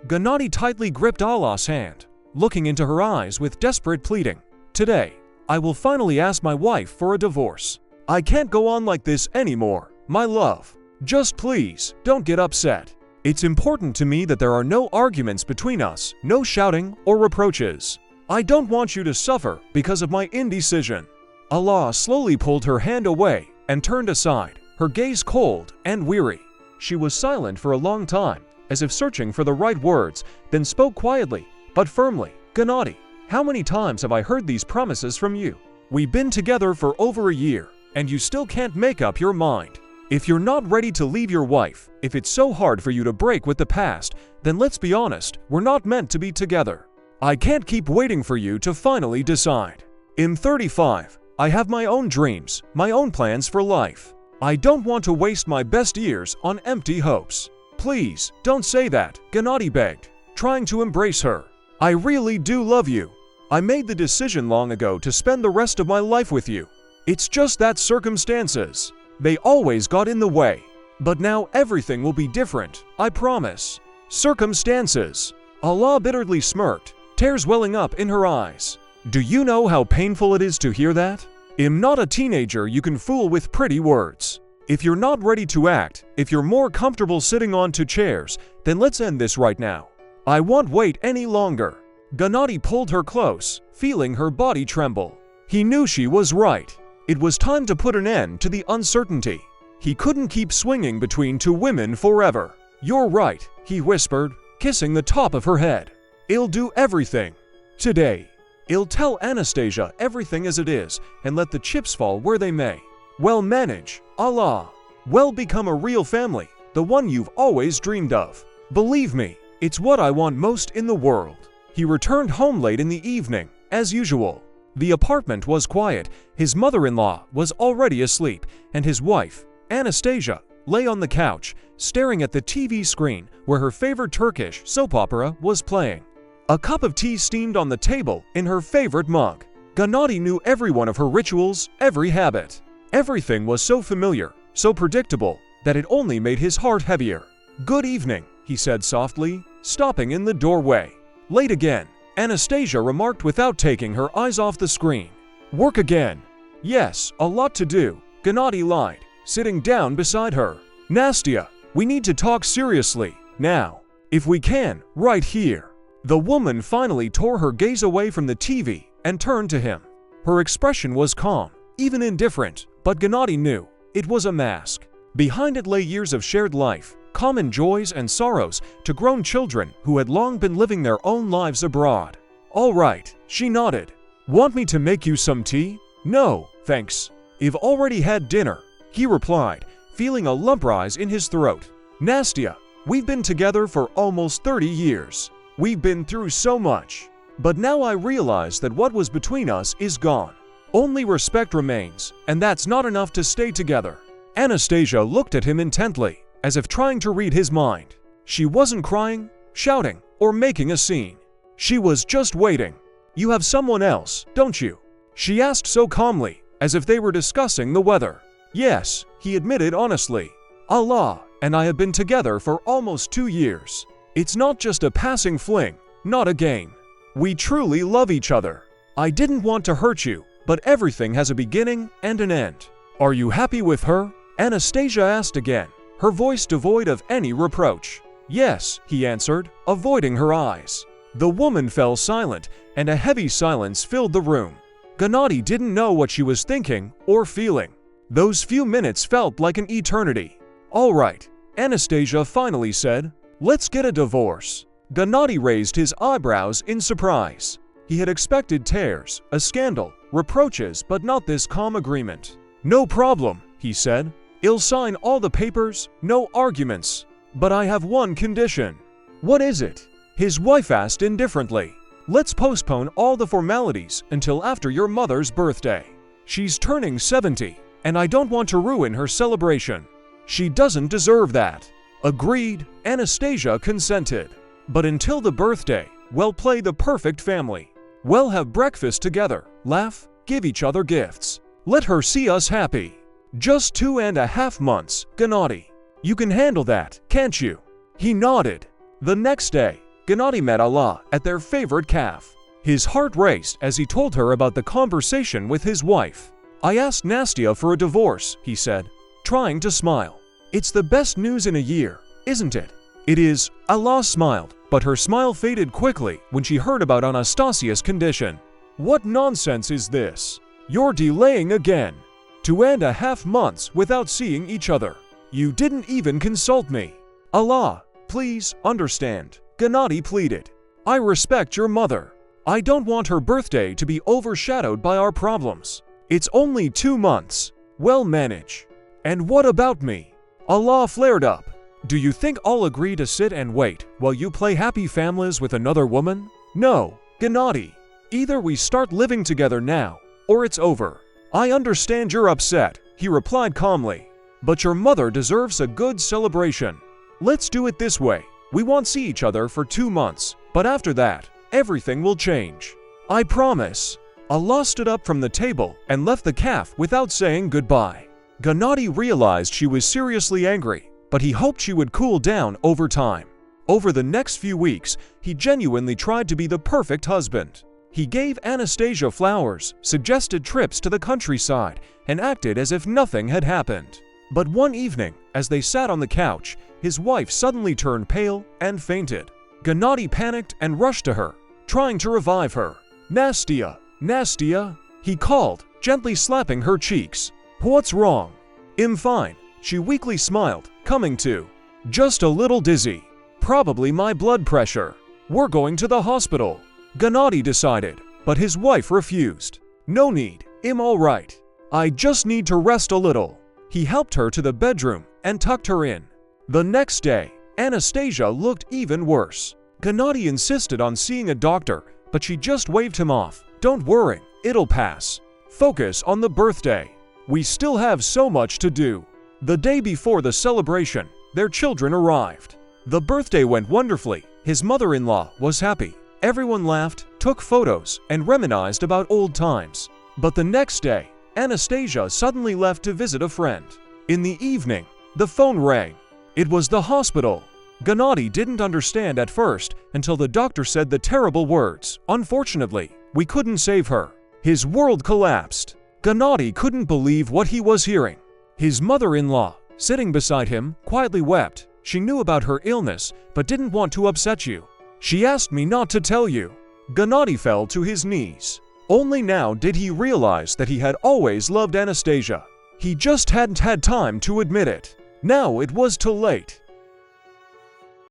Gennady tightly gripped Allah's hand, looking into her eyes with desperate pleading. Today, I will finally ask my wife for a divorce. I can't go on like this anymore, my love. Just please, don't get upset. It's important to me that there are no arguments between us, no shouting or reproaches. I don't want you to suffer because of my indecision. Allah slowly pulled her hand away and turned aside, her gaze cold and weary. She was silent for a long time, as if searching for the right words, then spoke quietly, but firmly. Gennady, how many times have I heard these promises from you? We've been together for over a year, and you still can't make up your mind. If you're not ready to leave your wife, if it's so hard for you to break with the past, then let's be honest, we're not meant to be together. I can't keep waiting for you to finally decide. I'm 35. I have my own dreams, my own plans for life. I don't want to waste my best years on empty hopes. Please, don't say that, Gennady begged, trying to embrace her. I really do love you. I made the decision long ago to spend the rest of my life with you. It's just that circumstances, they always got in the way. But now everything will be different, I promise. Circumstances. Allah bitterly smirked, tears welling up in her eyes. Do you know how painful it is to hear that? I'm not a teenager you can fool with pretty words. If you're not ready to act, if you're more comfortable sitting on 2 chairs, then let's end this right now. I won't wait any longer. Gennady pulled her close, feeling her body tremble. He knew she was right. It was time to put an end to the uncertainty. He couldn't keep swinging between 2 women forever. You're right, he whispered, kissing the top of her head. I'll do everything. Today. I'll tell Anastasia everything as it is and let the chips fall where they may. We'll manage, Allah. We'll become a real family, the one you've always dreamed of. Believe me, it's what I want most in the world. He returned home late in the evening, as usual. The apartment was quiet, his mother-in-law was already asleep, and his wife, Anastasia, lay on the couch, staring at the TV screen where her favorite Turkish soap opera was playing. A cup of tea steamed on the table in her favorite mug. Gennady knew every one of her rituals, every habit. Everything was so familiar, so predictable, that it only made his heart heavier. Good evening, he said softly, stopping in the doorway. Late again, Anastasia remarked without taking her eyes off the screen. Work again? Yes, a lot to do, Gennady lied, sitting down beside her. Nastya, we need to talk seriously, now. If we can, right here. The woman finally tore her gaze away from the TV and turned to him. Her expression was calm, even indifferent, but Gennady knew it was a mask. Behind it lay years of shared life, common joys and sorrows to grown children who had long been living their own lives abroad. All right, she nodded. Want me to make you some tea? No, thanks. I've already had dinner, he replied, feeling a lump rise in his throat. Nastya, we've been together for almost 30 years. We've been through so much. But now I realize that what was between us is gone. Only respect remains, and that's not enough to stay together. Anastasia looked at him intently, as if trying to read his mind. She wasn't crying, shouting, or making a scene. She was just waiting. You have someone else, don't you? She asked so calmly, as if they were discussing the weather. Yes, he admitted honestly. Allah and I have been together for almost 2 years. It's not just a passing fling, not a game. We truly love each other. I didn't want to hurt you, but everything has a beginning and an end. Are you happy with her? Anastasia asked again, her voice devoid of any reproach. Yes, he answered, avoiding her eyes. The woman fell silent, and a heavy silence filled the room. Gennady didn't know what she was thinking or feeling. Those few minutes felt like an eternity. All right, Anastasia finally said, let's get a divorce. Gennady raised his eyebrows in surprise. He had expected tears, a scandal, reproaches, but not this calm agreement. No problem, he said. I'll sign all the papers, no arguments. But I have one condition. What is it? His wife asked indifferently. Let's postpone all the formalities until after your mother's birthday. She's turning 70, and I don't want to ruin her celebration. She doesn't deserve that. Agreed, Anastasia consented. But until the birthday, we'll play the perfect family. We'll have breakfast together, laugh, give each other gifts. Let her see us happy. Just 2.5 months, Gennady. You can handle that, can't you? He nodded. The next day, Gennady met Allah at their favorite cafe. His heart raced as he told her about the conversation with his wife. "I asked Nastia for a divorce," he said, trying to smile. "It's the best news in a year, isn't it?" "It is." Allah smiled, but her smile faded quickly when she heard about Anastasia's condition. "What nonsense is this? You're delaying again. 2.5 months without seeing each other. You didn't even consult me." "Allah, please understand," Gennady pleaded. "I respect your mother. I don't want her birthday to be overshadowed by our problems. It's only 2 months. Well, manage." "And what about me?" Allah flared up. "Do you think I'll agree to sit and wait while you play happy families with another woman? No, Gennady. Either we start living together now, or it's over." "I understand you're upset," he replied calmly. "But your mother deserves a good celebration. Let's do it this way. We won't see each other for 2 months, but after that, everything will change. I promise." Allah stood up from the table and left the cafe without saying goodbye. Gennady realized she was seriously angry, but he hoped she would cool down over time. Over the next few weeks, he genuinely tried to be the perfect husband. He gave Anastasia flowers, suggested trips to the countryside, and acted as if nothing had happened. But one evening, as they sat on the couch, his wife suddenly turned pale and fainted. Gennady panicked and rushed to her, trying to revive her. "Nastia, Nastia," he called, gently slapping her cheeks. "What's wrong?" "I'm fine," she weakly smiled, coming to. "Just a little dizzy. Probably my blood pressure. We're going to the hospital," Gennady decided, but his wife refused. "No need, I'm all right. I just need to rest a little." He helped her to the bedroom and tucked her in. The next day, Anastasia looked even worse. Gennady insisted on seeing a doctor, but she just waved him off. "Don't worry, it'll pass. Focus on the birthday. We still have so much to do." The day before the celebration, their children arrived. The birthday went wonderfully. His mother-in-law was happy. Everyone laughed, took photos, and reminisced about old times. But the next day, Anastasia suddenly left to visit a friend. In the evening, the phone rang. It was the hospital. Gennady didn't understand at first until the doctor said the terrible words, "Unfortunately, we couldn't save her." His world collapsed. Gennady couldn't believe what he was hearing. His mother-in-law, sitting beside him, quietly wept. She knew about her illness, but didn't want to upset you. "She asked me not to tell you." Gennady fell to his knees. Only now did he realize that he had always loved Anastasia. He just hadn't had time to admit it. Now it was too late.